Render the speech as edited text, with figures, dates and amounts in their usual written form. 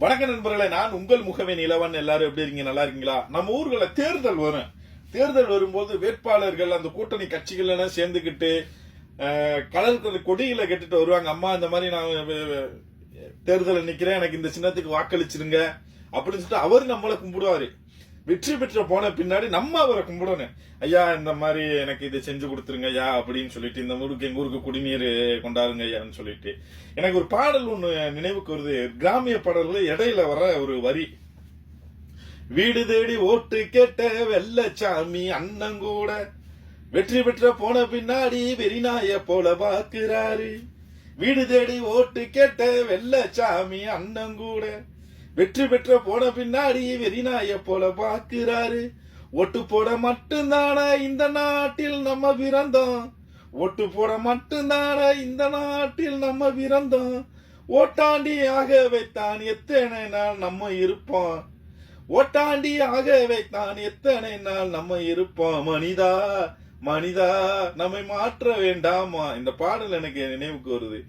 வணக்க நண்பர்களே, நான் உங்கள் முகவே நிலவன். எல்லாரும் எப்படி இருக்கீங்க? நல்லா இருக்கீங்களா? நம்ம ஊர்ல தேர்தல் வரும். தேர்தல் வரும்போது வேட்பாளர்கள் அந்த கூட்டணி கட்சிகள் எல்லாம் சேர்ந்துக்கிட்டு கலர் கொடிகளை கட்டிட்டு வருவாங்க. அம்மா இந்த மாதிரி நான் தேர்தல் நிக்கிறேன், எனக்கு இந்த சின்னத்துக்கு வாக்களிச்சிருங்க அப்படின்னு சொல்லிட்டு அவர் நம்மளை கும்பிடுவாரு. வெற்றி பெற்ற போன பின்னாடி நம்ம அவரை கும்பிடணும். ஐயா இந்த மாதிரி எனக்கு இதை செஞ்சு கொடுத்துருங்க ஐயா அப்படின்னு சொல்லிட்டு, இந்த ஊருக்கு எங்க ஊருக்கு குடிநீர் கொண்டாருங்க ஐயான்னு சொல்லிட்டு. எனக்கு ஒரு பாடல் ஒண்ணு நினைவுக்கு வருது. கிராமிய பாடல்ல இடையில வர ஒரு வரி, வீடு தேடி ஓட்டு கேட்ட வெள்ளச்சாமி அண்ணன் கூட வெற்றி பெற்ற போன பின்னாடி வெறிநாய போல பாக்குறாரு. வீடு தேடி ஓட்டு கேட்ட வெள்ளச்சாமி அண்ணன் கூட வெற்றி பெற்ற போன பின்னாடி வெறிநாய போல பாக்குறாரு. ஓட்டு போட மட்டும்தானே இந்த நாட்டில் நம்ம பிறந்தோம், ஓட்டு போட மட்டும்தானே இந்த நாட்டில் நம்ம பிறந்தோம். ஓட்டாண்டி ஆக வைத்தான் எத்தனை நாள் நம்ம இருப்போம், ஓட்டாண்டி ஆக வைத்தான் எத்தனை நாள் நம்ம இருப்போம். மனிதா மனிதா நம்மை மாற்ற வேண்டாமா. இந்த பாடல் எனக்கு நினைவுக்கு வருது.